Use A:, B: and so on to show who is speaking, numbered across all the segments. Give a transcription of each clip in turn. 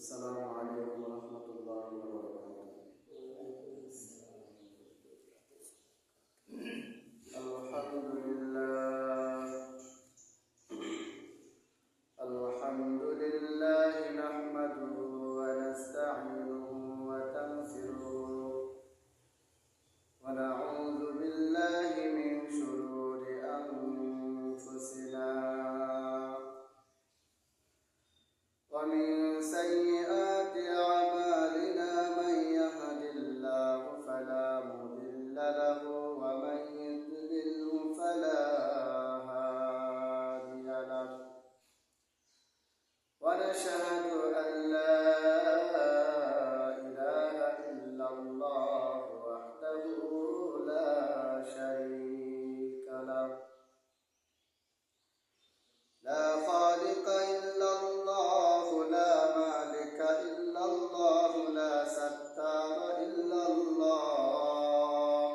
A: আসসালামু আলাইকুম ওয়া রাহমাতুল্লাহি ওয়া বারাকাতুহু। আলহামদুলিল্লাহ নাহমাদুহু ওয়া নাস্তাঈনুহু ওয়া নাস্তাগফিরুহু ওয়া নাউযু বিল্লাহি মিন শুরুরি আনফুসিনা ওয়া মিন সাইয়্যাতি আ'মালিনা মান ইয়াহদিল্লাহু ফালা মুদিল্লা লাহু ওয়া মান يضلل فلا هادي له ونشهد أن لا إله إلا الله وحده لا شريك له لا خالق إلا الله لا مالك إلا الله لا ستار إلا الله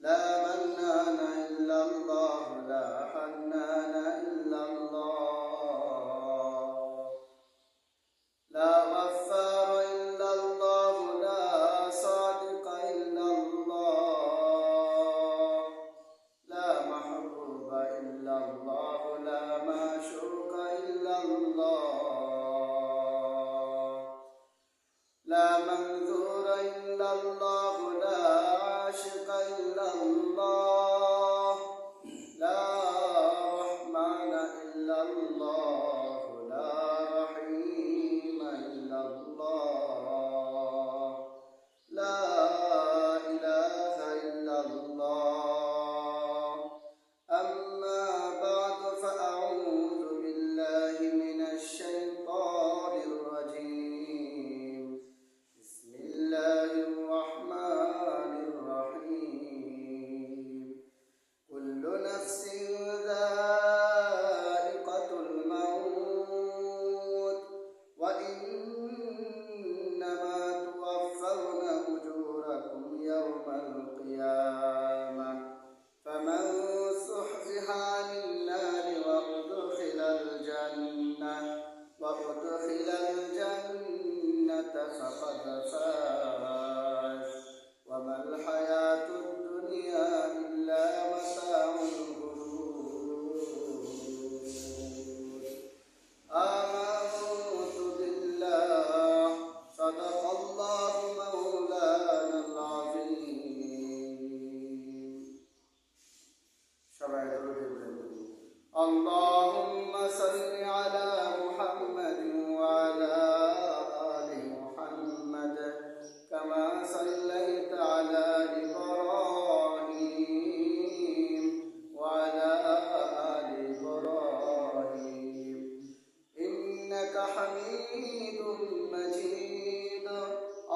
A: لا منان إلا الله لا حنان إلا الله لا غفار إلا الله لا صادق إلا الله لا محبوب إلا الله لا معشوق إلا الله لا منذور إلا الله لا عاشق إلا الله لا رحمن إلا الله لا رحيم إلا الله لا إله إلا الله أما بعد فأعوذ بالله من الشيطان الرجيم بسم الله الرحمن الرحيم كل نفس ذائقة الموت وإنما توفون أجوركم يوم القيامة فمن زحزح عن النار وأدخل الجنة فقد فاز وما الحياة الدنيا إلا متاع الغرور آمنت بالله صدق الله مولانا العظيم شرع اللهم صل على محمد وعلى آل محمد كما صليت على إبراهيم وعلى آل إبراهيم إنك حميد مجيد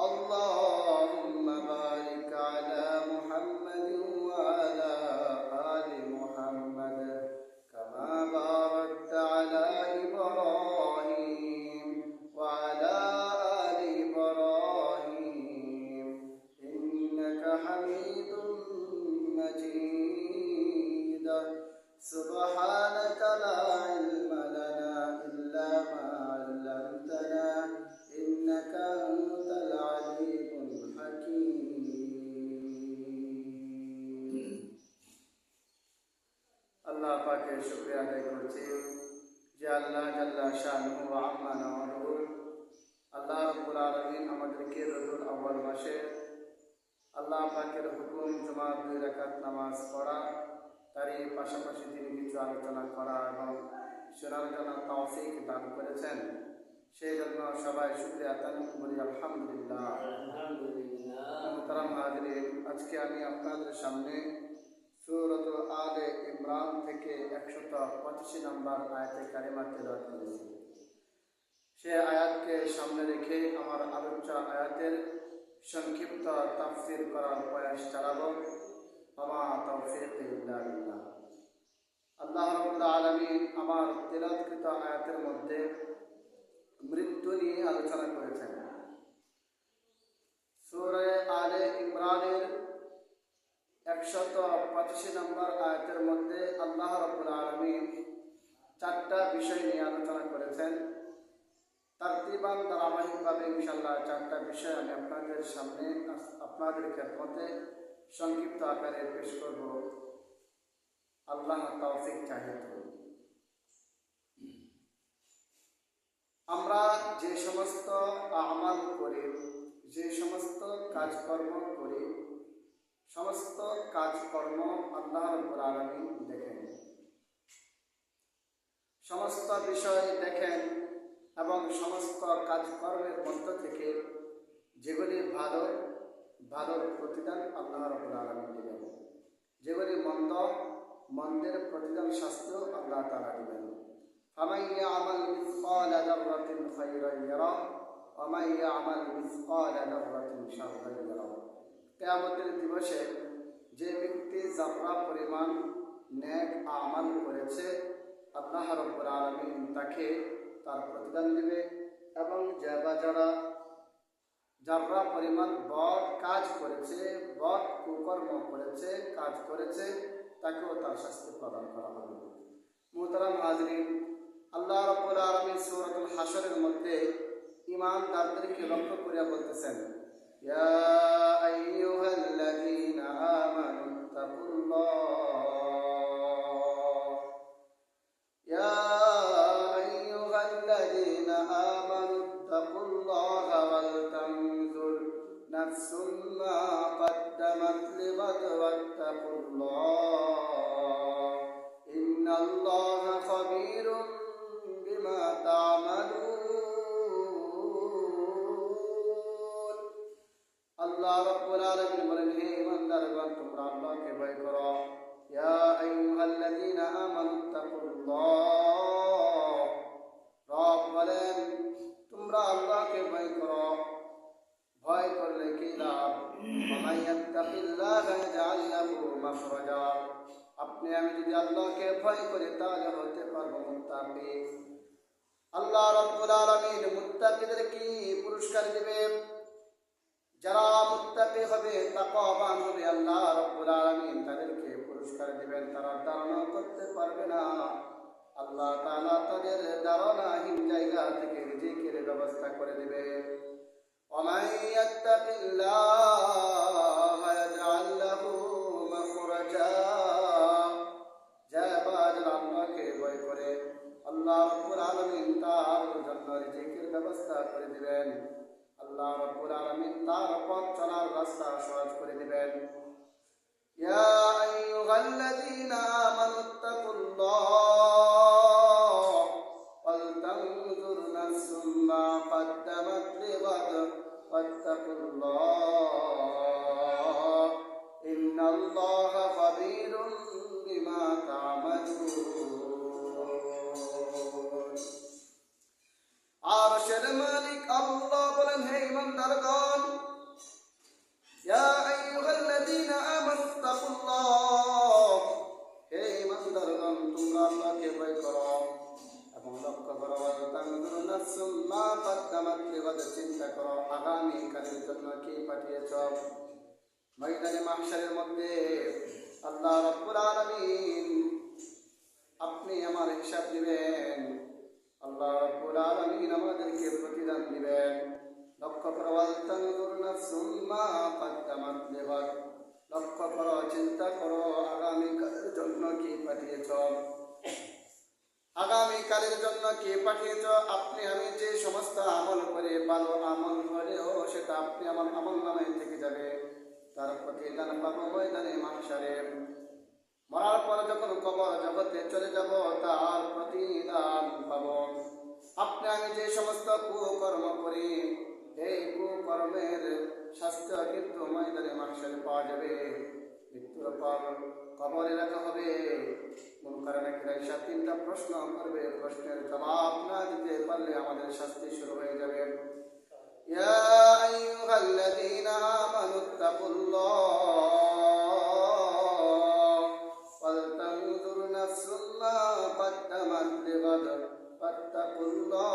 A: اللهم بارك على محمد وعلى آل محمد كما باركت على إبراهيم وعلى آل إبراهيم إنك حميد مجيد سبحانك لا علم لنا إلا ما علمتنا إنك أنت العليم الحكيم আল্লাহ পাকের শুকরিয়া আদায় করছি যে আল্লাহ জাল্লা শানুহু ওয়া আম্মা নাওয়ালুহু আল্লাহ রাব্বুল আলামিন আমাদেরকে রবিউল আউয়াল মাসে আল্লাহ পাকের হুকুম জুমার 2 রাকাত নামাজ পড়া তারই পাশাপাশি তিনি কিছু আলোচনা করা এবং শোনার জন্য তৌফিক দান করেছেন সেই জন্য সবাই শুকরিয়া আদায় করি আলহামদুলিল্লাহ। মুহতারাম হাজিরিন, আজকে আমি আপনাদের সামনে সূরাত আলে ইমরান থেকে 185 নম্বর আয়াতে কারিমা তেলাওয়াত করেছি। সেই আয়াতকে সামনে রেখে আমার আলোচ্য আয়াতের সংক্ষিপ্ত তাফসীর করার প্রয়াস চালাবো। ওমা তাওফীক ইল্লা বিল্লাহ। আল্লাহ রাব্বুল আলামিন আমার তেলাওয়াতকৃত আয়াতের মধ্যে মৃত্যু নিয়ে আলোচনা করেছেন। সূরা আলে ইমরানের 185 নম্বর আয়াতের মধ্যে আল্লাহ রাব্বুল আলামিন চারটা বিষয় নিয়ে আলোচনা করেছেন। তারতিবান ধারাবাহিকভাবে ইনশাআল্লাহ 4টা বিষয় আমি আপনাদের সামনে আপনাদের খেদমতে সংক্ষিপ্ত আকারে পেশ করব। আল্লাহ তৌফিক চাহে। আমরা যে সমস্ত আমাল করি, যে সমস্ত কাজকর্ম করি, সমস্ত কাজকর্ম আল্লাহ রাব্বুল আলামিন দেখেন, সমস্ত বিষয় দেখেন এবং সমস্ত কাজকর্মের মধ্য থেকে যেগুলি ভালো, ভালোর প্রতিদান আল্লাহ রাব্বুল আলামিন দিবেন, যেগুলি মন্দ, মন্দের প্রতিদান শাস্তিও আল্লাহ তাআলা দিবেন। ফামান ইয়ামাল মিসকালা যাররাতিন খায়রান ইয়ারা ওয়া মান ইয়ামাল মিসকালা যাররাতিন শাররান ইয়ারা। কিয়ামতের দিবসে যে ব্যক্তি যাররা পরিমাণ নেক আমাল করেছে আল্লাহ রাব্বুল আলামিন তাকে তার প্রতিদান দিবে, এবং যারা যারা পরিমাণ বদ কাজ করেছে, বদ কুকর্ম করেছে, কাজ করেছে, তাকেও তার শাস্তি প্রদান করা হবে। মুহতারাম হাজরিন, আল্লাহ রাব্বুল আলামিন সূরাতুল হাশরের মধ্যে ঈমানদারদেরকে লক্ষ্য করিয়া বলতেছেন, ইয়া আইয়ুহাল্লাযীনা আমানুত্তাকুল্লাহ, ইয়া আইয়ুহাল্লাযীনা আমানুত্তাকুল্লাহ ওয়াল তানজুর নাফসুম মা কদ্দামাত লিগাদ ওয়াত্তাকুল্লাহ ইন্নাল্লাহা খাবীরুম বিমা তা'মালুন। আল্লাহ রাব্বুল আলামিন বলেন, হে ঈমানদারগণ, তোমরা আল্লাহকে ভয় করো। ইয়া আইয়ুহাল্লাযীনা আমানুত্তাকুল্লাহ, রব বলেন তোমরা আল্লাহকে ভয় করো। ভয় করলে কি লাভ? ওয়া ইয়াত্তাকিল্লাহা ইয়াজআল লাহু মাখরাজা। আপনি আমি যদি আল্লাহকে ভয় করি তাহলে হতে পারবো মুত্তাকি। আল্লাহ রাব্বুল আলামিন মুত্তাকিদের কি পুরস্কার দিবে? যারা মুত্তাকি হবে, তাকওয়াবান হবে, আল্লাহ রাব্বুল আলামিন তাদেরকে পুরস্কার দিবেন। তারা ধারণা করতে পারবে না। আল্লাহ তাআলা তাদের ধারণাহীন জায়গা থেকে রিজিকের ব্যবস্থা করে দিবে। ওয়ামান ইয়াত্তাকিল্লাহা ইয়াজআল লাহু মাখরাজা। যারা আল্লাহকে ভয় করে আল্লাহ রাব্বুল আলামিন তার জন্য রিজিকের ব্যবস্থা করে দিবেন। আল্লাহ রাব্বুল আলামিন তার পথ চলার রাস্তা সহজ করে দিবেন। ইয়া আইয়ুহাল্লাযীনা আমানুত্তাকুল্লাহ ওয়াল তানজুর নাফসুম মা কদ্দামাত লিগাদ ওয়াত্তাকুল্লাহ ইন্নাল্লাহা খাবীরুম বিমা তা'মালুন। আরশের মালিক আল্লাহ বলেন, হে ঈমানদারগণ, ইয়া আইয়ুহাল্লাযীনা আমানুত্তাকুল্লাহ, হে ঈমানদারগণ, তোমরা আল্লাহকে ভয় করো এবং লক্ষ্য করো। ওয়াল তানজুর নাফসুম মা কদ্দামাত লিগাদ, চিন্তা করো আগামী কালের জন্য কি পাঠিয়েছ। ময়দানে মাহশারের মধ্যে আল্লাহ রাব্বুল আলামিন আপনি আমার হিসাব দিবেন। আল্লাহ রাব্বুল আলামিন আমাদেরকে প্রতিদান দিবেন। লক্ষ্য করো, ওয়াল তানজুর নাফসুম মা কদ্দামাত লিগাদ, লক্ষ্য করো, চিন্তা করো আগামীকালের জন্য কি পাঠিয়েছ। আগামীকালের জন্য কি পাঠিয়েছ? আপনি আমি যে সমস্ত আমল করে ভালো আমল হলেও সেটা আপনি আমার আমল নামে থেকে যাবে, তার প্রতিদান পাবো ময়দানে মাহশারে। মরার পর যখন কবর জগতে চলে যাব তার প্রতিদান পাবো। আপনি আমি যে সমস্ত কুকর্ম করি এই কুকর্মের শাস্তি কিন্তু ময়দানে মাহশারে পাওয়া যাবে। মৃত্যুর পর কবরে রাখা হবে। মুনকার নাকির এসে 3টা প্রশ্ন করবে। প্রশ্নের জবাব না দিতে পারলে আমাদের শাস্তি শুরু হয়ে যাবে। ইয়া আইয়ুহাল্লাযীনা আমানুত্তাকুল্লাহ ওয়াল তানজুর নাফসুম মা কদ্দামাত লিগাদ ওয়াত্তাকুল্লাহ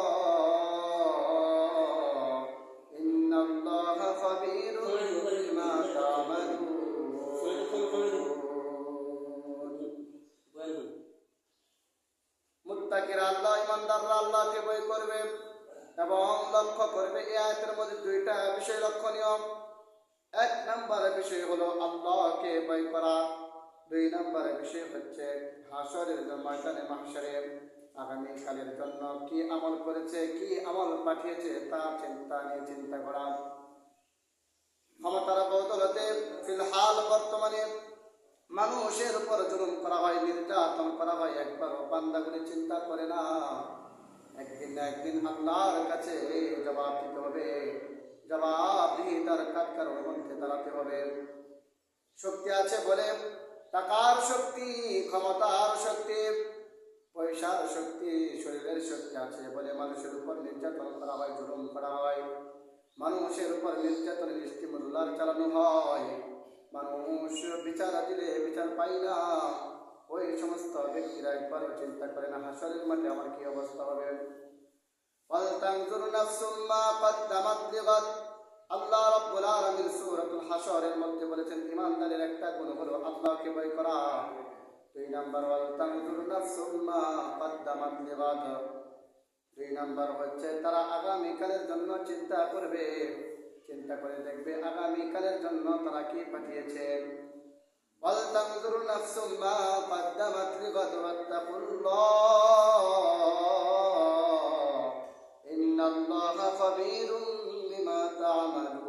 A: ইন্নাল্লাহা খাবীরুম বিমা তা'মালুন। মুত্তাকিরা আল্লাহ, ঈমানদাররা আল্লাহকে ভয় করবে। এবং লক্ষ্য করবে এই আয়াতের মধ্যে দুইটা বিষয় লক্ষণীয়। এক নম্বরের বিষয় হলো আল্লাহকে ভয় করা। দুই নম্বরের বিষয় হচ্ছে হাসরের ময়দানে মাহশরে আগামীকালের জন্য কি আমল করেছে, কি আমল পাঠিয়েছে তা চিন্তা করা। ক্ষমতার বদৌলতে ফিলহাল বর্তমানে মানুষের উপর জুলুম করা হয়, নির্যাতন করা হয়, একবারও বান্দাগুলি চিন্তা করে না একদিন না একদিন আল্লাহর কাছে জবাব দিতে হবে, জবাবদিহিতার কাঠগড়ার মধ্যে দাঁড়াতে হবে। শক্তি আছে বলে, টাকার শক্তি, ক্ষমতার শক্তি, পয়সার শক্তি, শরীরের শক্তি আছে বলে মানুষের উপর নির্যাতন করা হয়, জুলুম করা হয়, মানুষের উপর নির্যাতনের স্টিমুলার চালানো হয়, মানুষ বিচার দিলে বিচার পাই না। ওই সমস্ত ব্যক্তিরা একবারও চিন্তা করে না হাসরের মাঠে আমার কি অবস্থা হবে। আল্লাহ রাব্বুল আলামিন সূরাতুল হাশরের মধ্যে বলেছেন ঈমানদারের একটা গুণ হলো আল্লাহকে ভয় করা। দুই নাম্বার ওয়াল তানজুরু নাফসুম মা কদ্দামাত লিগাদ। দুই নাম্বার হচ্ছে তারা আগামীকালের জন্য চিন্তা করবে, চিন্তা করে দেখবে আগামীকালের জন্য তারা কি পাঠিয়েছে। ওয়াল তানজুরু নাফসুম মা কদ্দামাত লিগাদ ওয়াত্তাকুল্লাহ ইন্নাল্লাহা খাবীরুম বিমা তা'মালুন।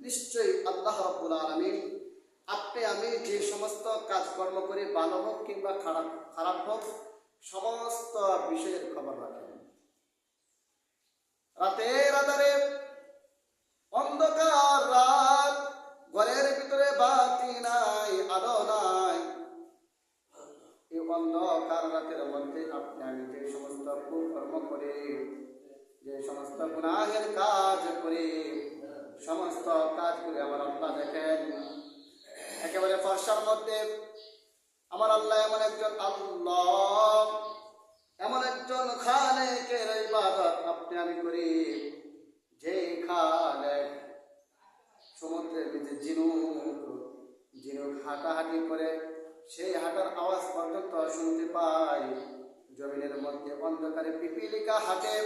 A: নিশ্চয়ই আল্লাহ রাব্বুল আলামিন আপনি আমি যে সমস্ত কাজকর্ম করি, ভালো হোক কিংবা খারাপ হোক, সমস্ত বিষয়ের খবর রাখেন। রাতের আধারে, অন্ধকার রাত, ঘরের ভিতরে বাতি নাই, আলো নাই, এই অন্ধকার রাতের মধ্যে আপনি আমি যে সমস্ত কুকর্ম করি, যে সমস্ত গুনাহের কাজ করি, সমস্ত কাজগুলি আমার আল্লাহ দেখেন। একেবারে ফর্সার মধ্যে আমার আল্লাহ এমন একজন আল্লাহ, এমন একজন খালেকের ইবাদত আপনি আমি করি, যে খালেক সমুদ্রের নিচে ঝিনুক হাঁটাহাঁটি করে সেই হাঁটার আওয়াজ পর্যন্ত শুনতে পাই। জমিনের মধ্যে অন্ধকারে পিপিলিকা হাঁটে,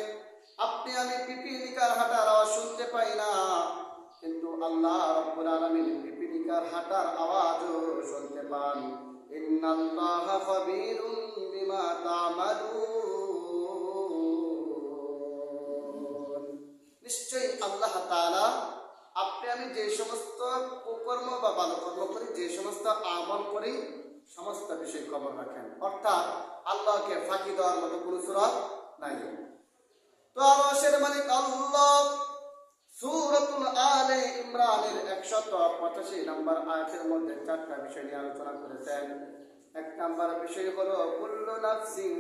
A: আপনি আমি পিপিলিকার হাঁটার আওয়াজ শুনতে পাই না, কিন্তু আল্লাহ রাব্বুল আলামিন পিপিলিকার হাঁটার আওয়াজও শুনতে পান। ইন্নাল্লাহা খাবীরুম বিমা তা'মালুন। নিশ্চয়ই আল্লাহ তাআলা আপনি আমি যে সমস্ত কুকর্ম বা ভালো কর্ম করি, যে সমস্ত আমল করি, সমস্ত বিষয় খবর রাখেন। অর্থাৎ আল্লাহকে ফাঁকি দেওয়ার মতো কোনো সুরত নাই। তো আরশের মালিক আল্লাহ সূরাতুল আলে ইমরানের 185 নম্বর আয়াতের মধ্যে চারটা বিষয় নিয়ে আলোচনা করেছেন। এক নম্বর বিষয় হলো কুল্লু নাফসিন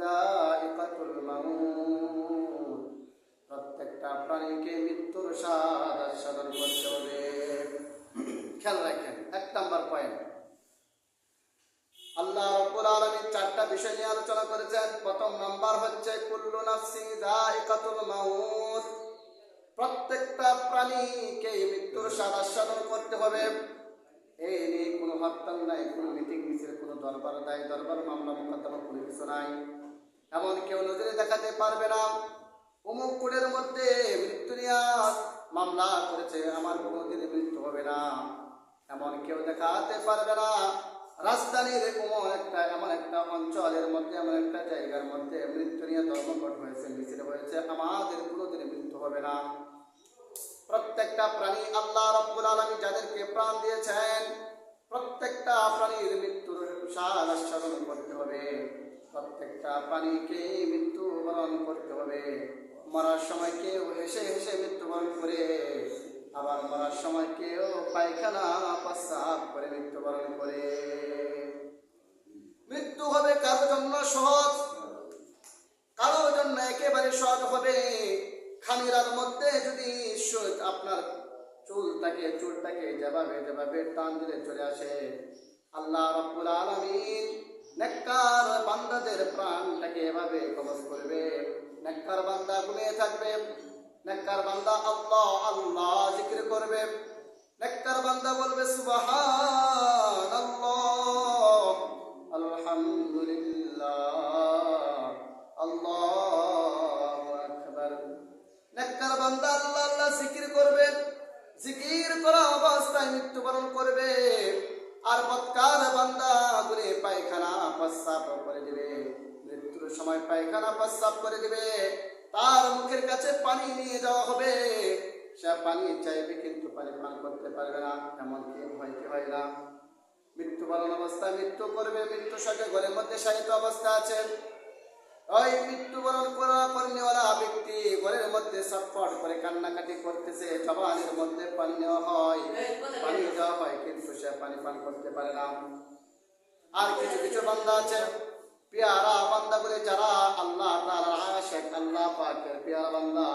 A: যায়িকাতুল মাউত, প্রত্যেকটা প্রাণীকে মৃত্যুর স্বাদ আস্বাদন করতে হবে। খেয়াল রাখেন, এক নম্বর পয়েন্ট আল্লাহ রাব্বুল আলামিন চারটা বিষয় নিয়ে আলোচনা করেছেন। প্রথম নাম্বার হচ্ছে কুল্লু নাফসিন যায়িকাতুল মাউত, প্রত্যেকটা প্রাণীকে মৃত্যুর স্বাদ আস্বাদন করতে হবে। এই নিয়ে কোনো হরতাল নাই, কোনো মিটিং মিছিল, কোনো দরবার দায় দরবার, মামলা মোকদ্দমা, কোনো কিছু নাই। এমন কেউ নজরে দেখাতে পারবে না অমুক কোর্টের মধ্যে মৃত্যু নিয়ে মামলা করেছে, আমার কোনোদিন মৃত্যু হবে না, এমন কেউ দেখাতে পারবে না। রাজধানীর এমন একটা অঞ্চলের মধ্যে, এমন একটা জায়গার মধ্যে মৃত্যু নিয়ে ধর্মঘট হয়েছে, মিছিল হয়েছে, আমাদের কোনোদিন মৃত্যু হবে না। প্রত্যেকটা প্রাণী আল্লাহ রাব্বুল আলামিন যাদেরকে প্রাণ দিয়েছেন, প্রত্যেকটা প্রাণীর মৃত্যুর স্বাদ আস্বাদন করতে হবে। প্রত্যেকটা প্রাণীকে মৃত্যুবরণ করতে হবে। মরার সময় কেউ হেসে হেসে মৃত্যুবরণ করে, আবার মরার সময় কেউ পায়খানা প্রস্রাব করে মৃত্যুবরণ করে। মৃত্যু হবে কারো জন্য সহজ, কারো জন্য একেবারে সহজ হবে। খামিরার মধ্যে যদি আপনার চুলটাকে যেভাবে টান দিলে চলে আসে, আল্লাহ রাব্বুল আলামিন নেককার বান্দাদের প্রাণটাকে এভাবে কবজ করবে। নেককার বান্দা ঘুমিয়ে থাকবে, নেককার বান্দা আল্লাহ আল্লাহ জিকির করবে, নেককার বান্দা বলবে সুবহানাল্লাহ, আলহামদুলিল্লাহ, আল্লাহ মৃত্যুবরণ করবে, আর বৎকার বান্দা গুলি পায়খানা প্রস্রাব করে দিবে, মৃত্যুর সময় পায়খানা প্রস্রাব করে দিবে, তার মুখের কাছে পানি নিয়ে যাওয়া হবে, সে পানি চাইবে কিন্তু পানি পান করতে পারবে না। এমন কি হয় কি হয় না? মৃত্যুবরণ অবস্থায় মৃত্যু করবে, মৃত্যু সাথে ঘরের মধ্যে শায়িত অবস্থা আছে, ওই মৃত্যুবরণ করেওয়ালা ব্যক্তি ঘরের মধ্যে ছটফট করে কান্নাকাটি করতেছে, জবানের মধ্যে পানি নেওয়া হয়, পানি দেওয়া হয়, কিন্তু সে পানি পান করতে পারে না। আর কিছু কিছু বান্দা আছে, পেয়ারা বান্দা বলে, যারা আল্লাহ তাআলার আশিক, আল্লাহ পাকের পেয়ারা বান্দা,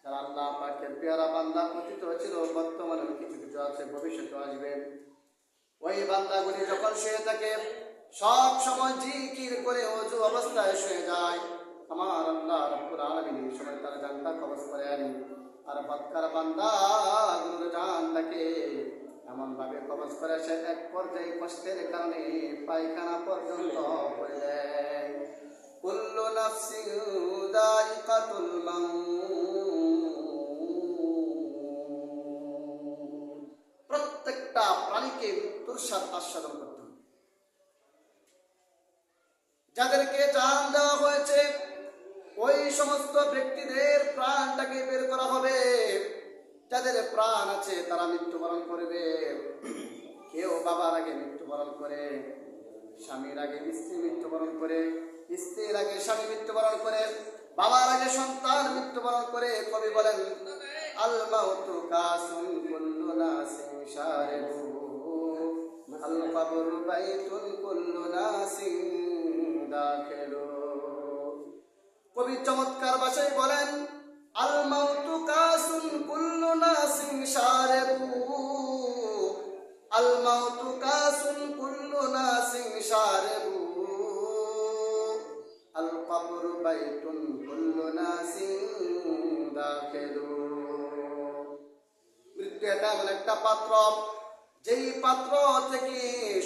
A: যারা আল্লাহ পাকের পেয়ারা বান্দা অতীত হয়েছিল, বর্তমানে কিছু কিছু আছে, ভবিষ্যতে আসবে। ওই বান্দাগুলি যখন শুয়ে থাকে সব সময় জিকির করে ওযু অবস্থায় শুয়ে যায়, আমার আল্লাহ রাব্বুল আলামিন এই সময় তার জানটা কবজ করে আনি, আর বৎকার বান্দাগুলোর জানটাকে এমন ভাবে কবজ করে সে এক পর্যায়ে কষ্টের কারণে পায়খানা পর্যন্ত করে দেয়। কুল্লু নাফসিন যায়িকাতুল মাউত, প্রত্যেকটা প্রাণীকে মৃত্যুর স্বাদ আস্বাদন করতে হবে। যাদেরকে জান দেওয়া হয়েছে ওই সমস্ত ব্যক্তিদের প্রাণটাকে বের করা হবে। যাদের প্রাণ আছে তারা মৃত্যুবরণ করবে। কেউ বাবার আগে মৃত্যুবরণ করে, স্বামীর আগে স্ত্রী মৃত্যুবরণ করে, স্ত্রীর আগে স্বামী মৃত্যুবরণ করে, বাবার আগে সন্তান মৃত্যুবরণ করে। কবি বলেন, আল মাউতু কাসুন কুল্লু নাসিন শারিবু, আল কবরু বাইতুন কুল্লু নাসিন দাখিলু। কবি চমৎকার ভাষায় বলেন, আল মাউতু কাসুন কুল্লু নাসিন শারিবু, আল মাউতু কাসুন কুল্লু নাসিন শারিবু, আল কবরু বাইতুন কুল্লু নাসিন দাখিলু। মৃত্যু এটা এমন একটা পাত্র, যেই পাত্র থেকে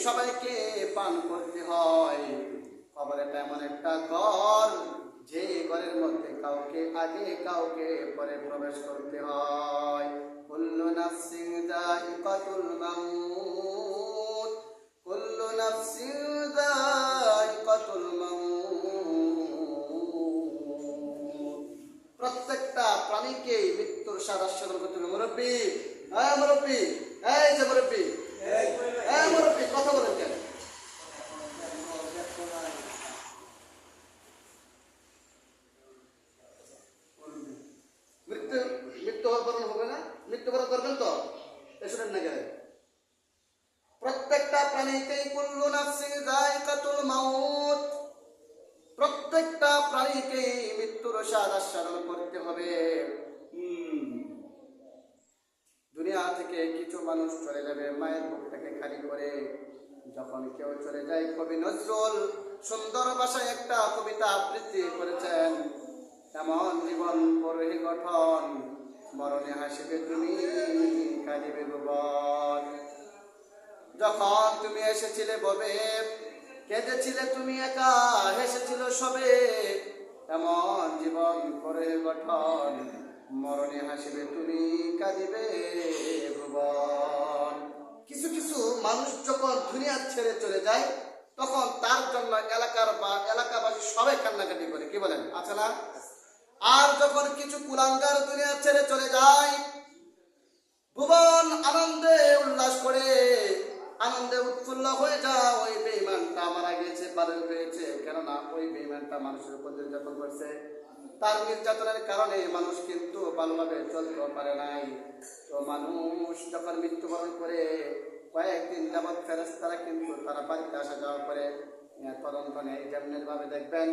A: সবাইকে পান করতে হয়। কবর এটা এমন একটা ঘর, যে ঘরের মধ্যে কাউকে আগে কাউকে পরে প্রবেশ করতে হয়। কুল্লু নাফসিন যায়িকাতুল মাউত, কুল্লু নাফসিন যায়িকাতুল মাউত। প্রত্যেকটা প্রাণীকে মৃত্যুর স্বাদ আস্বাদন করতে হবে। মুরব্বী, হ্যাঁ মুরব্বী, এই যে মুরব্বী, হ্যাঁ মুরব্বী, কথা বলেন কেন? মৃত্যুবরণ হবে না? মৃত্যুবরণ করবেন তো? এসবেন না গেলে প্রত্যেকটা প্রাণীকেই কুল্লু নাফসিন যায়িকাতুল মাউত, প্রত্যেকটা প্রাণীকেই মৃত্যুর স্বাদ আস্বাদন করতে হবে। দুনিয়া থেকে কিছু মানুষ চলে যাবে মায়ের বুকটাকে খালি করে। যখন কেউ চলে যায়, কবি নজরুল সুন্দর ভাষায় একটা কবিতা আবৃত্তি করেছেন, এমন জীবন পরহি গঠন, মরণে হাসিবে তুমি কাঁদিবে ভুবন। যখন তুমি এসেছিলে ববে, কেঁদেছিলে তুমি একা, হেসেছিল সবে, এমন জীবন পরহি গঠন, মরণে হাসিবে তুমি কাঁদিবে ভুবন। কিছু কিছু মানুষ যখন দুনিয়া ছেড়ে চলে যায়, তখন তার জন্য এলাকাবাসী সবাই কান্নাকাটি করে, কি বলেন, আছে না? আর যখন কিছু কুলাঙ্গার দুনিয়া ছেড়ে চলে যায়, ভুবন আনন্দে উল্লাস করে, আনন্দে উৎফুল্ল হয়ে যায়। ওই বেঈমানটা মারা গেছে, পাগল হয়েছে, কেননা ওই বেঈমানটা মানুষের উপর নির্যাতন করছে। তার নির্যাতনের কারণে মানুষ কিন্তু ভালোভাবে চলতে পারে নাই। তো মানুষ যখন মৃত্যুবরণ করে কয়েকদিন যাবৎ ফেরেশতারা কিন্তু তারা বাড়িতে আসা যাওয়া করে, তদন্ত নেই। যেমন ভাবে দেখবেন,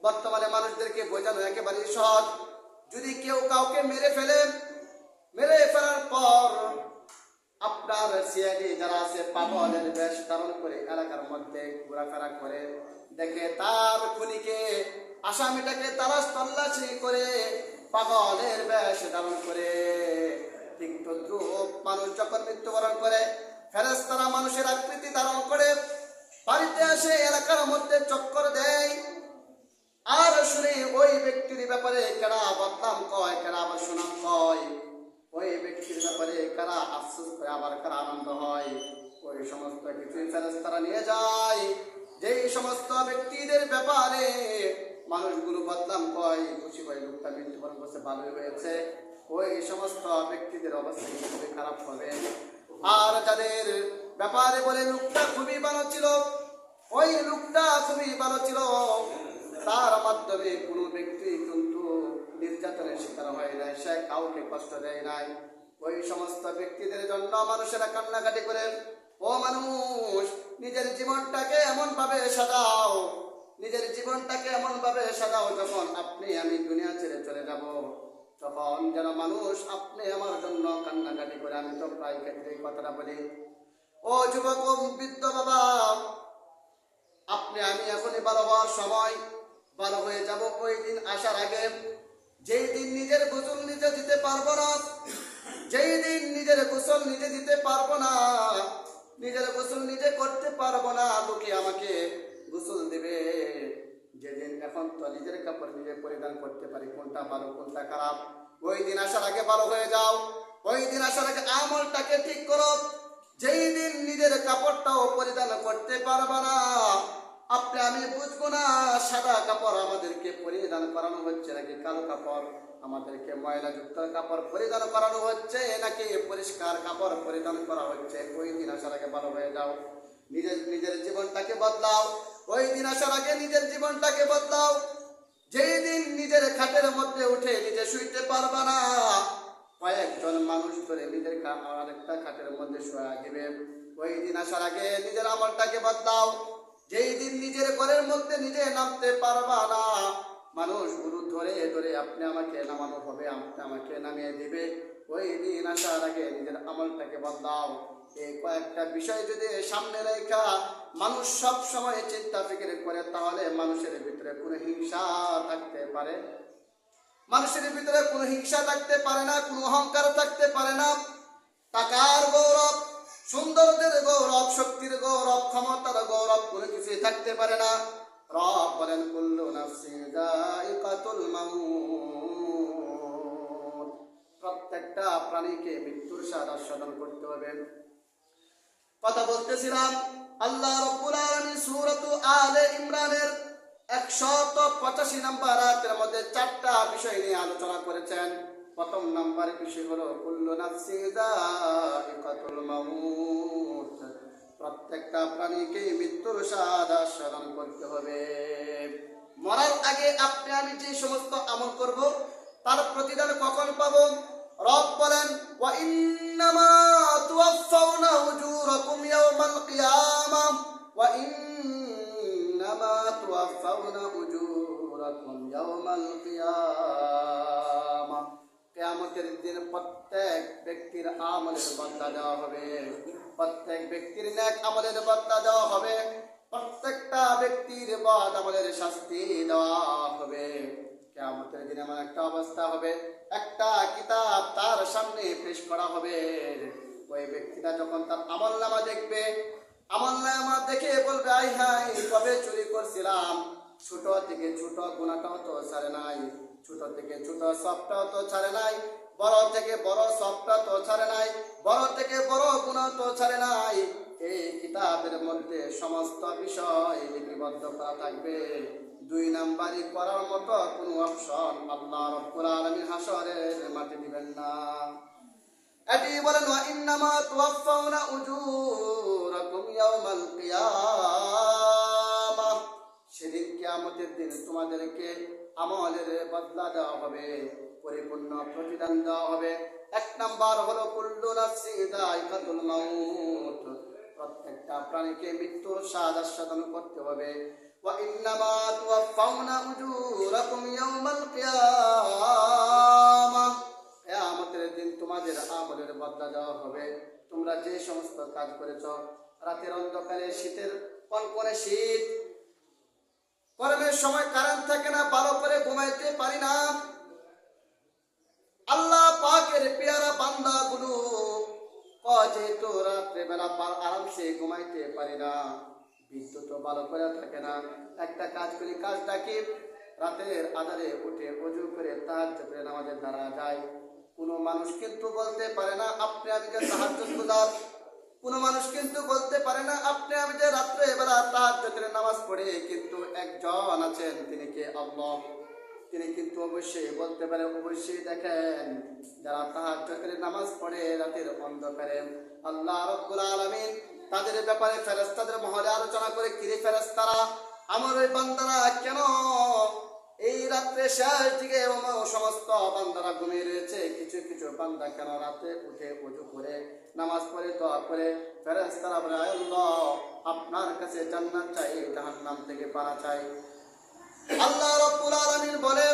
A: বর্তমানে মানুষদেরকে বোঝানো একেবারেই সহজ। যদি কেউ কাউকে মেরে ফেলার পর আপনার সিআইডি যারা আছে, পাগলের বেশ ধারণ করে এলাকার মধ্যে ঘোরাফেরা করে, দেখে তার খুনিকে, আসামিটাকে তালাশ তল্লাশি করে পাগলের বেশ ধারণ করে। ঠিক তদ্রূপ মানুষ যখন মৃত্যুবরণ করে, ফেরেশতারা মানুষের আকৃতি ধারণ করে বাড়িতে এসে এলাকার মধ্যে চক্কর দেয়, আর শুনে ওই ব্যক্তির ব্যাপারে কেনা বদনাম কয়, কেনা আবার সুনাম কয়। ওই ব্যক্তির ব্যাপারে কারা আফসোস করে আবার কারা আনন্দ হয়, ওই সমস্ত কিছুই ফেরেশতারা নিয়ে যায়। যেই সমস্ত ব্যক্তিদের ব্যাপারে মানুষগুলো বদনাম কয়, খুশি হয় লোকটা মৃত্যুবরণ করছে ভালোই হয়েছে, ওই সমস্ত ব্যক্তিদের অবস্থা খুবই খারাপ হবে। আর যাদের ব্যাপারে বলে লোকটা খুবই ভালো ছিল, ওই লোকটা খুবই ভালো ছিল, তার মাধ্যমে কোনো ব্যক্তি কিন্তু নির্যাতনের শিকার হয় নাই, সে কাউকে কষ্ট দেয় নাই, ওই সমস্ত ব্যক্তিদের জন্য মানুষেরা কান্নাকাটি করে, ও মানুষ নিজের জীবনটাকে এমন ভাবে সাজাও, নিজের জীবনটাকে এমন ভাবে সাজাও যখন আপনি আমি দুনিয়া ছেড়ে চলে যাব, তখন যেন মানুষ আপনি আমার জন্য কান্নাকাটি করে। আমি তো প্রায় ক্ষেত্রে এই কথাটা বলি, ও যুবক ও বৃদ্ধ বাবা, আপনি আমি এখনই ভালো হওয়ার সময়, ভালো হয়ে যাব ওই দিন আসার আগে, যেই দিন নিজের গোসল নিজে দিতে পারবো না, যেই দিন নিজের গোসল নিজে দিতে পারবো না, নিজের গোসল নিজে করতে পারবো না, লোকে আমাকে গোসল দেবে, যেদিন এখন তো নিজের কাপড় নিজে পরিধান করতে পারি, কোনটা ভালো কোনটা খারাপ, ওই দিন আসার আগে ভালো হয়ে যাও, ওই দিন আসার আগে আমলটাকে ঠিক করো। যেই দিন নিজের কাপড়টাও পরিধান করতে পারবা না, আপনি আমি বুঝবো না সাদা কাপড় আমাদেরকে পরিধান করানো হচ্ছে নাকি কালো কাপড়, আমাদেরকে ময়লাযুক্ত কাপড় পরিধান করানো হচ্ছে নাকি পরিষ্কার কাপড় পরিধান করা হচ্ছে। ওই দিন আসার আগে ভালো হয়ে যাও, নিজের নিজের জীবনটাকে বদলাও, ওই দিন আসার আগে নিজের জীবনটাকে বদলাও। যেই দিন নিজের খাটের মধ্যে উঠে নিজে শুইতে পারবা না, কয়েকজন মানুষ ধরে নিজের আরেকটা খাটের মধ্যে শোয়া দিবে, ওই দিন আসার আগে নিজের আমলটাকে বদলাও। যেই দিন নিজের ঘরের মধ্যে নিজে নামতে পারবা না, মানুষগুলো ধরে ধরে আপনি আমাকে নামানো হবে, আপনি আমাকে নামিয়ে দিবে, ওই দিন আসার আগে নিজের আমলটাকে বদলাও। এই কয়েকটা বিষয় যদি সামনে রেখা মানুষ সব সময় চিন্তা ফিকির করে, তাহলে মানুষের ভিতরে কোনো হিংসা থাকতে পারে, মানুষের ভিতরে কোনো হিংসা থাকতে পারে না, কোনো অহংকার থাকতে পারে না। টাকার গৌরব, সৌন্দর্যের গৌরব, শক্তির গৌরব, ক্ষমতার গৌরব কোনো কিছুই থাকতে পারে না। রব বলেন কুল্লু নাফসিন যায়িকাতুল মাউত, প্রত্যেকটা প্রাণীকে মৃত্যুর স্বাদ আস্বাদন করতে হবে। কথা বলতেছিলাম আল্লাহ রাব্বুল আলামিন সূরাতু আলে ইমরানের 185 নম্বর আয়াতের মধ্যে 4টা বিষয় নিয়ে আলোচনা করেছেন। প্রথম নম্বর বিষয় হলো কুল্লু নাফসিন যায়িকাতুল মাউত, প্রত্যেকটা প্রাণীকে মৃত্যুর স্বাদ আস্বাদন করতে হবে। মরার আগে আপনি আমি যে সমস্ত আমল করব তার প্রতিদান কখন পাবো? রব বলেন ওয়া ইন্নামা তুওয়াফাউনা উজুরাকুম ইয়াওমাল কিয়ামাহ, ওয়া ইন্নামা তুওয়াফাউনা উজুরাকুম ইয়াওমাল কিয়ামাহ, কিয়ামতের দিন প্রত্যেক ব্যক্তির আমলের বদলা দেওয়া হবে, প্রত্যেক ব্যক্তির নেক আমলের বদলা দেওয়া হবে, প্রত্যেকটা ব্যক্তির বদ আমলের শাস্তি দেওয়া হবে। কিয়ামতের দিন এমন একটা অবস্থা হবে, একটা কিতাব তার সামনে পেশ করা হবে, ওই ব্যক্তিটা যখন তার আমলনামা দেখবে, আমলনামা দেখে বলবে আই হাই কবে চুরি করছিলাম, ছোট থেকে ছোট গুনাহটাও তো ছাড়ে নাই, ছোট থেকে ছোট সবটাও তো ছাড়ে নাই, বড় থেকে বড় সবটা তো ছাড়ে নাই, বড় থেকে বড় গুনাহ তো ছাড়ে নাই। এই কিতাবের মধ্যে সমস্ত বিষয় লিপিবদ্ধ করা থাকবে, 2 নাম্বারই করার মতো কোনো অপশন আল্লাহ রাব্বুল আলামিন হাশরের মাঠে দিবেন না। এটি বলেন ওয়া ইন্নামা তুওয়াফাউনা উজুরাকুম ইয়াওমাল কিয়ামাহ, সেদিন কিয়ামতের দিন তোমাদেরকে আমলের বদলা দেওয়া হবে, পরিপূর্ণ প্রতিদান দেওয়া হবে। 1 নাম্বার হলো কুল্লু নাফসিন যায়িকাতুল মাউত, প্রত্যেকটা প্রাণীকে মৃত্যুর স্বাদ আস্বাদন করতে হবে। ওয়া ইন্নামা তুওয়াফাউনা উজুরাকুম ইয়াওমাল কিয়ামাহ, কিয়ামতের দিন তোমাদের আমলের বদলা দেওয়া হবে। তোমরা যে সমস্ত কাজ করেছ, রাতের অন্ধকারে, শীতের কনকনে শীত, গরমের সময় কারেন্ট থাকে না, ভালো করে ঘুমাইতে পারি না, আল্লাহ পাকের পেয়ারা বান্দাগুলো যেহেতু রাত্রে বেলা আরামসে ঘুমাইতে পারি না, বিদ্যুৎ ভালো করে থাকে না, একটা কাজ করি, কাজটা কি? রাতের আধারে উঠে ওযু করে তাহাজ্জুদের নামাজে দাঁড়া যায়, কোনো মানুষ কিন্তু বলতে পারে না আপনি আমি যে তাহাজ্জুদ গুজার, কোনো মানুষ কিন্তু বলতে পারে না আপনি আমি যে রাত্রে বেলা তাহাজ্জুদের নামাজ পড়ে, কিন্তু একজন আছেন তিনি কে? আল্লাহ। তিনি কিন্তু অবশ্যই বলতে পারে। অবশ্যই দেখেন যারা তাহাজ্জুদের নামাজ পড়ে রাতের অন্ধকারে, আল্লাহ রাব্বুল আলামিন তাদের ব্যাপারে ফেরেশতাদের মহলে আলোচনা করে, কিরে ফেরেশতারা, আমার ওই বান্দারা কেন এই রাত্রে শেষ দিকে সমস্ত বান্দারা ঘুমিয়ে রয়েছে, কিছু কিছু বান্দা কেন রাতে উঠে ওযু করে নামাজ পড়ে দোয়া করে? ফেরেশতারা বলে, আল্লাহ আপনার কাছে জান্নাত চাই, জাহান্নাম থেকে পানা চাই। আল্লাহ রাব্বুল আলামিন বলে,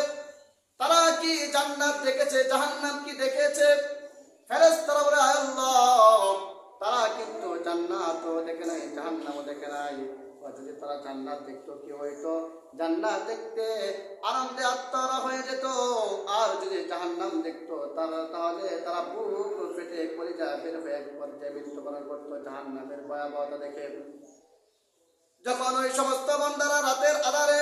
A: তারা কি জান্নাত দেখেছে, জাহান্নাম কি দেখেছে? ফেরেশতারা বলে, আল্লাহ তারা কিন্তু জান্নাতও দেখে নাই, জাহান্নামও দেখে নাই। যদি তারা জান্নাত দেখতো কি হইতো? জান্নাত দেখতে আনন্দে আত্মারা হয়ে যেত। আর যদি জাহান্নাম দেখতো তাহলে তারা বুক ফেটে কলিজা বের হয়ে এক পর্যায়ে মৃত্যুবরণ করতো জাহান্নামের ভয়াবহতা দেখে। যখন ওই সমস্ত বান্দারা রাতের আধারে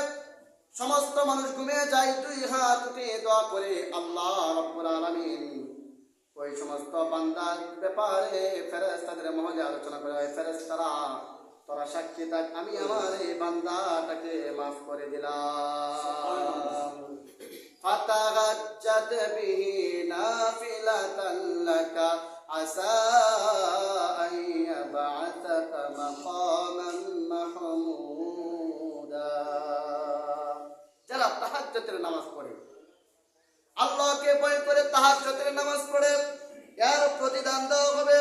A: সমস্ত মানুষ ঘুমিয়ে যায়, দুই হাত উঠে দোয়া করে আল্লাহ রাব্বুল আলামিন ওই সমস্ত বান্দার ব্যাপারে ফেরেশতাদের মহলে আলোচনা করে, ফেরেশতারা তোরা সাক্ষী থাক, আমি আমার এই বান্দাটাকে মাফ করে দিলাম। ফাতাগাজ্জাদ বিহি নাফিলাতান লাকা আসা আন ইয়াবআসাকা মাকামান মাহমুদা। যারা তাহাজ্জুদের নামাজ পড়ে, আল্লাহকে ভয় করে তাহাজ্জুদের নামাজ পড়ে, এর প্রতিদান দেওয়া হবে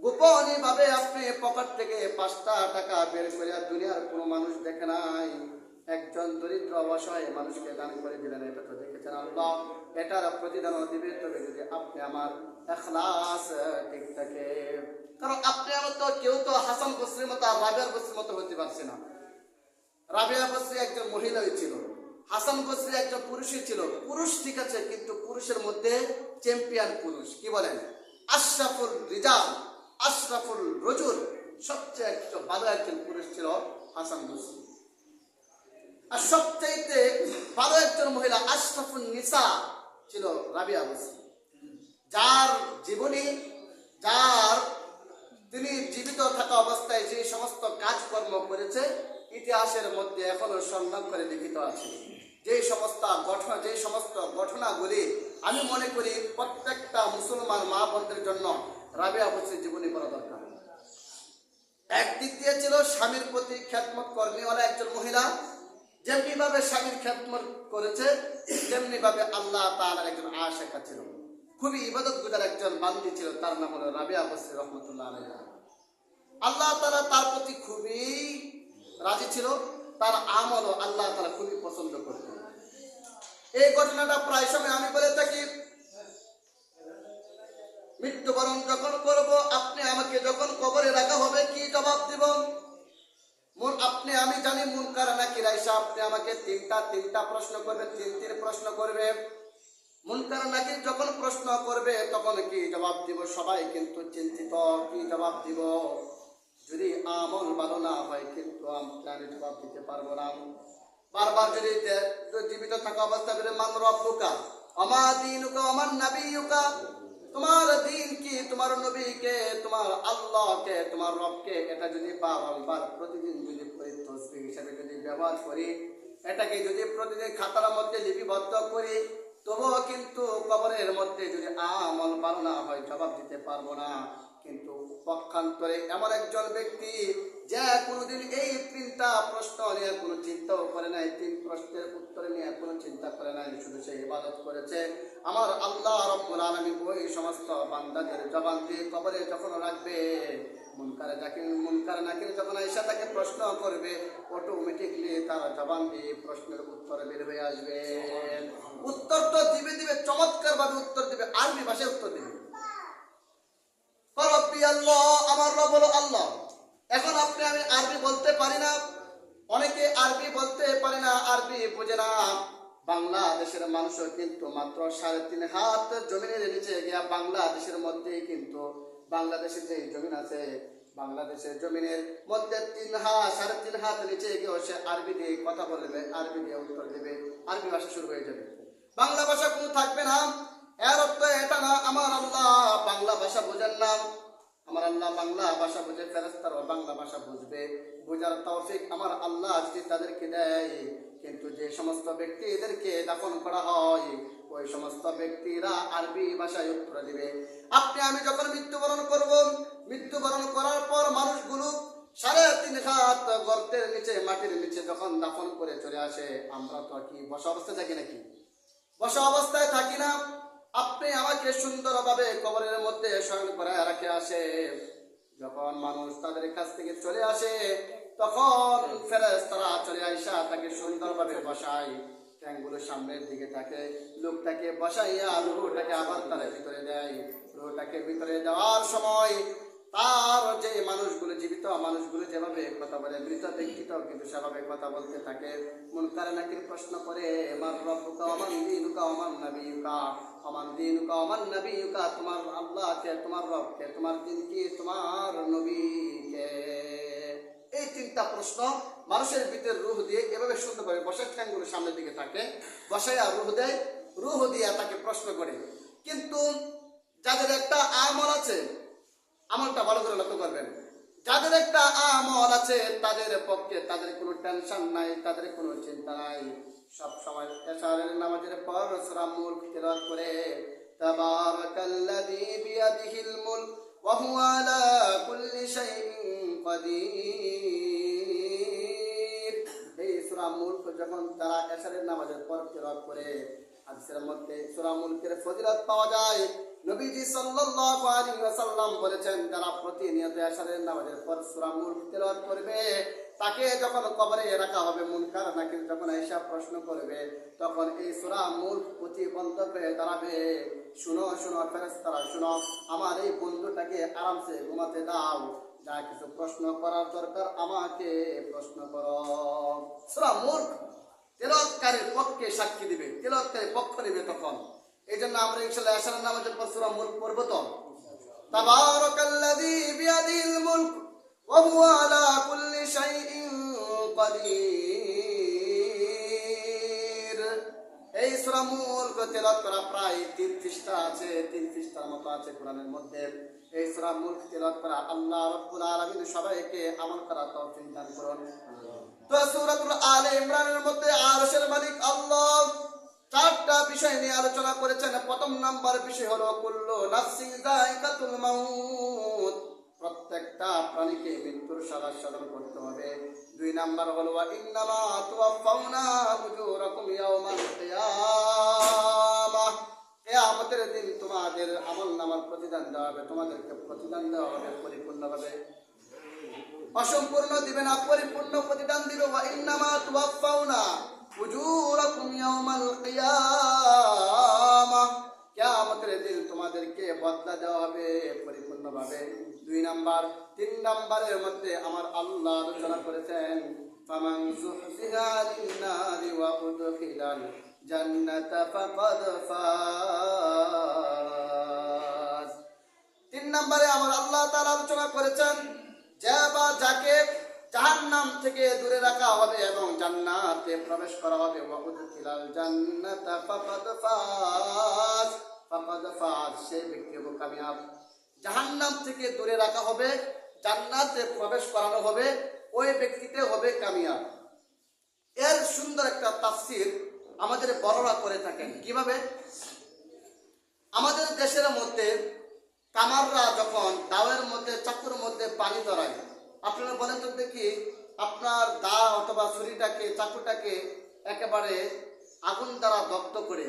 A: গোপনে ভাবে। আপনি পকেট থেকে 5টা টাকা বের করে দুনিয়ার কোনো মানুষ দেখে নাই, একজন দরিদ্র অসহায় মানুষকে দান করে দিলেন, এটা তো দেখেছেন আল্লাহ। এটার প্রতিদানও দিবে, তবে যদি আপনি আমার ইখলাস ঠিক থাকে। কারণ আপনি আমার তো কেউ তো হাসান বসরির মতো আর রাবিয়া বসরির মতো হতে পারছে না। রাবিয়া বসরি একজন মহিলাই ছিল, হাসান বসরি একজন পুরুষই ছিল। পুরুষ ঠিক আছে, কিন্তু পুরুষের মধ্যে চ্যাম্পিয়ন পুরুষ, কি বলেন, আশরাফুল রিজাল, আশরাফুল রজুল, সবচেয়ে ভালো একজন পুরুষ ছিল হাসান বসরি। আর সবচাইতে ভালো একজন মহিলা আশরাফুন নিসা ছিল রাবিয়া বসরি, যার জীবনী, যার তিনি জীবিত থাকা অবস্থায় যে সমস্ত কাজকর্ম করেছে ইতিহাসের মধ্যে এখনো সংরক্ষণ করে লিখিত আছে। যে সমস্ত ঘটনাগুলি আমি মনে করি প্রত্যেকটা মুসলমান মা বোনদের জন্য রাবিয়া বসরির জীবনী পড়া দরকার। একদিক দিয়ে ছিল স্বামীর প্রতি খেদমত কর্মীওয়ালা একজন মহিলা, যেমনি ভাবে স্বামীর খেদমত করেছে তেমনি ভাবে আল্লাহ তাআলার একজন আশিকা ছিল, খুবই ইবাদতগুজার একজন বান্দী ছিল, তার নাম হলো রাবিয়া বসরি রহমতুল্লাহ আলাইহা। আল্লাহ তাআলা তার প্রতি খুবই রাজি ছিল, তার আমলও আল্লাহ তাআলা খুবই পছন্দ করতেন। এই ঘটনাটা প্রায় সময় আমি বলে থাকি, মৃত্যুবরণ যখন করব, আপনি আমাকে যখন কবরে রাখা হবে কি জবাব দিব? আপনি আমি জানি মুনকার নাকির আয়েশা আপনি আমাকে তিনটা প্রশ্ন করবে, তিন প্রশ্ন করবে। মুনকার নাকির যখন প্রশ্ন করবে তখন কি জবাব দিব? সবাই কিন্তু চিন্তিত, কি জবাব দিব? যদি আমল ভালো না হয় কিন্তু আমি জবাব দিতে পারবো না। বারবার যদি জীবিত থাকা অবস্থা করে, মান রব্বুকা ওমা দীনুকা ওমান নাবিয়ুকা, তোমার দিন কি, তোমার নবীকে, তোমার আল্লাহকে, তোমার রবকে, এটা যদি বারবার প্রতিদিন যদি তসবিহ হিসাবে যদি ব্যবহার করি, এটাকে যদি প্রতিদিন খাতার মধ্যে লিপিবদ্ধ করি, তবুও কিন্তু কবরের মধ্যে যদি আমল ভালো না হয় জবাব দিতে পারবো না। কিন্তু পক্ষান্তরে এমন একজন ব্যক্তি যে কোনোদিন এই 3টা প্রশ্ন নিয়ে কোনো চিন্তাও করে নাই, 3 প্রশ্নের উত্তর নিয়ে কোনো চিন্তা করে নাই, শুধু সে ইবাদত করেছে, আমার আল্লাহ রাব্বুল আলামিন ওই সমস্ত বান্দাদের জবান দিয়ে কবরে যখন রাখবে, মুনকার নাকির যখন আয়েশা তাকে প্রশ্ন করবে, অটোমেটিকলি তার জবান দিয়ে প্রশ্নের উত্তর বের হয়ে আসবে। উত্তর তো দিবে, চমৎকার ভাবে উত্তর দিবে, আরবি ভাষায় উত্তর দিবে। রব্বি আল্লাহ, আমার রব হলো আল্লাহ। এখন আপনি আমি আরবি বলতে পারি না, অনেকে আরবি বলতে পারে না, আরবি বোঝে না। বাংলাদেশের মানুষও কিন্তু মাত্র 3.5 হাত জমিনের নিচে গিয়া বাংলাদেশের মধ্যে কিন্তু বাংলাদেশের যে জমিন আছে, বাংলাদেশের জমিনের মধ্যে 3.5 হাত নিচে গিয়ে সে আরবি দিয়ে কথা বলবে, আরবি দিয়ে উত্তর দেবে, আরবি ভাষা শুরু হয়ে যাবে, বাংলা ভাষা কোনো থাকবে না। এর অর্থ এটা না আমার আল্লাহ বাংলা ভাষা বোঝেন না। আমার আল্লাহ বাংলা ভাষা বুঝে, ফেরেশতারাও বাংলা ভাষা বুঝবে, বোঝার তৌফিক আমার আল্লাহ যদি তাদেরকে দেয়। কিন্তু যে সমস্ত ব্যক্তি এদেরকে দাফন করা হয় ওই সমস্ত ব্যক্তিরা আরবি ভাষায় উত্তর দিবে। আপনি আমি যখন মৃত্যুবরণ করব, মৃত্যুবরণ করার পর মানুষগুলো 3.5 হাত গর্তের নিচে, মাটির নিচে যখন দাফন করে চলে আসে, আমরা তো কি বসা অবস্থায় থাকি নাকি? বসা অবস্থায় থাকি না। আপনি আমাকে সুন্দরভাবে কবরের মধ্যে শয়ন করে রেখে আসে। যখন মানুষ তাদের কাছ থেকে চলে আসে তখন ফেরেশতারা চলে আইসা তাকে সুন্দরভাবে বসায়, ঠ্যাংগুলো সামনের দিকে থাকে, লোকটাকে বসাইয়া রুহটাকে আবার তার ভিতরে দেয়। রুহটাকে ভিতরে দেওয়ার সময় তার যে মানুষগুলো, জীবিত মানুষগুলো যেভাবে কথা বলে, মৃত ব্যক্তিটাও কিন্তু সেভাবে কথা বলতে থাকে। মুনকার নাকির প্রশ্ন করে, আমার রব্বুকা ওমান দীনুকা ওমান নবিয়ুকা, ওমান দীনুকা ওমান নবিয়ুকা, তোমার আল্লাহ কে, তোমার রব কে, তোমার দিন কি, তোমার নবী কে? এই 3টা প্রশ্ন মানুষের ভিতরে রূহ দিয়ে এভাবে সুন্দরভাবে বসে, ঠ্যাংগুলো সামনের দিকে থাকে, বসাইয়া রূহ দেয়, রূহ দিয়া তাকে প্রশ্ন করে। কিন্তু যাদের একটা আমল আছে, আমলটা ভালো করে লক্ষ্য করবেন, যাদের একটা আমল আছে তাদের পক্ষে তাদের কোনো টেনশন নাই, তাদের কোনো চিন্তা নাই। সব সময় এশারের নামাজের পর সূরা মুলক তেলাওয়াত করে, তাবারাকাল্লাযী বিয়াদিহিল মুলক ওয়া হুয়া আলা কুল্লি শাইইন কাদির। এই সূরা মুলক যখন তারা এশারের নামাজের পর তেলাওয়াত করে, হাদিসের মধ্যে সূরা মুলকের ফজিলত পাওয়া যায়। নবীজি সাল্লাল্লাহু আলাইহি ওয়াসাল্লাম বলেছেন, যারা প্রতিনিয়ত এশারের নামাজের পর সূরা মুলক তেলাওয়াত করবে তাকে যখন কবরে রাখা হবে, মুনকার নাকির যখন আয়েশা প্রশ্ন করবে তখন এই সূরা মুলক প্রতিবন্ধক হয়ে দাঁড়াবে। শুনো শুনো ফেরেশতারা, শুনো, আমার এই বন্ধুটাকে আরামসে ঘুমাতে দাও, যা কিছু প্রশ্ন করার দরকার আমাকে প্রশ্ন করো। সূরা মুলক তেলাওয়াতকারীর পক্ষে সাক্ষী দিবে, তেলাওয়াতকারীর পক্ষ নেবে তখন। এই জন্য আমরা ইনশাআল্লাহ এশারের নামাজের পর সূরা মুলক পড়ব। তো তাবারাকাল্লাযী বিয়াদিহিল মুলক ওয়া হুয়া আলা কুল্লি শাইইন কাদির। এই সূরা মুলক তেলাওয়াত করা প্রায় 3 পৃষ্ঠা আছে, 3 পৃষ্ঠার মতো আছে কোরআনের মধ্যে। এই সূরা মুলক তেলাওয়াত করা আল্লাহ রাব্বুল আলামিন সবাইকে আমল করার তৌফিক দান করুন। তো সূরাতুল আলে ইমরানের মধ্যে আরশের মালিক আল্লাহ 4টা বিষয় নিয়ে আলোচনা করেছেন। প্রথম নাম্বার বিষয় হলো কুল্লু নাফসিন যায়কাতুল মাউত, প্রত্যেকটা প্রাণীকে মৃত্যুর স্বাদ সাধন করতে হবে। 2 নাম্বার হলো ওয়া ইন্নামা তুওয়াফাউনা উজুরাকুম ইয়াওমাল কিয়ামাহ, কিয়ামতের দিন তোমাদের আমলনামার প্রতিদান দেওয়া হবে, তোমাদেরকে প্রতিদান দেওয়া হবে পরিপূর্ণভাবে। অসম্পূর্ণ দিবে না, পরিপূর্ণ প্রতিদান দিবে। ওয়া ইন্নামা তুওয়াফাউনা উজুরাকুম ইয়াওমাল কিয়ামাহ, কিয়ামতের দিন তোমাদেরকে বদলা দেওয়া হবে পরিপূর্ণভাবে। 2 নাম্বার। 3 নাম্বারের মধ্যে আমার আল্লাহ আলোচনা করেছেন, ফামান যুহজিহা আনিন নারি ওয়া উদখিলাল জান্নাতা ফাকাদ ফাজ। 3 নম্বরে আমার আল্লাহ তাআলা আলোচনা করেছেন, যে বা যাকে জাহান্নাম থেকে দূরে রাখা হবে এবং জান্নাতে প্রবেশ করা হবে, ওয়া উদখিলাল জান্নাতা ফাকাদ ফাজ, ফাকাদ ফাজ, সেই ব্যক্তি হবে কামিয়াব। জাহান্নাম থেকে দূরে রাখা হবে, জান্নাতে প্রবেশ করানো হবে, ওই ব্যক্তিতে হবে কামিয়াব। এর সুন্দর একটা তাফসীর আমাদের বড়রা করে থাকেন। কিভাবে? আমাদের দেশের মধ্যে কামাররা যখন দাওয়ের মধ্যে, চাকুর মধ্যে পানি ধরায়, আপনারা বলেন তো দেখি, আপনার দা অথবা ছুরিটাকে, চাকুটাকে একেবারে আগুন দ্বারা দগ্ধ করে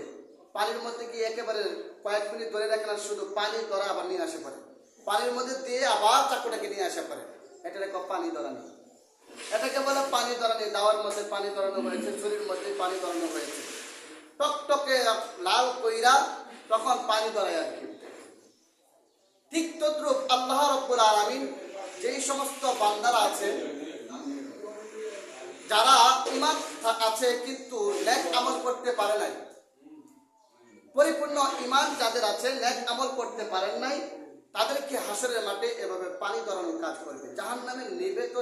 A: পানির মধ্যে গিয়ে একেবারে কয়েক মিনিট ধরে রাখেন, শুধু পানি ধরা আবার নিয়ে আসে পারে, পানির মধ্যে দিয়ে আবার চাকুটাকে নিয়ে আসে পারে, এটাকে পানি ধরানি। এটাকে বলে পানি ধরানি। দাওয়ার মধ্যে পানি ধরানো হয়েছে, ছুরির মধ্যে পানি ধরানো হয়েছে, টকটকে লাল কইরা তখন পানি ধরায় আর কি। ঠিক তদ্রূপ আল্লাহ রাব্বুল আলামিন যেই সমস্ত বান্দারা আছে, যারা ঈমান আছে কিন্তু নেক আমল করতে পারে নাই, পরিপূর্ণ ঈমান যাদের আছে, নেক আমল করতে পারেন নাই, তাদেরকে হাসরের মাঠে এভাবে পানি ধরানোর কাজ করবে, জাহান্নামে নিবে তো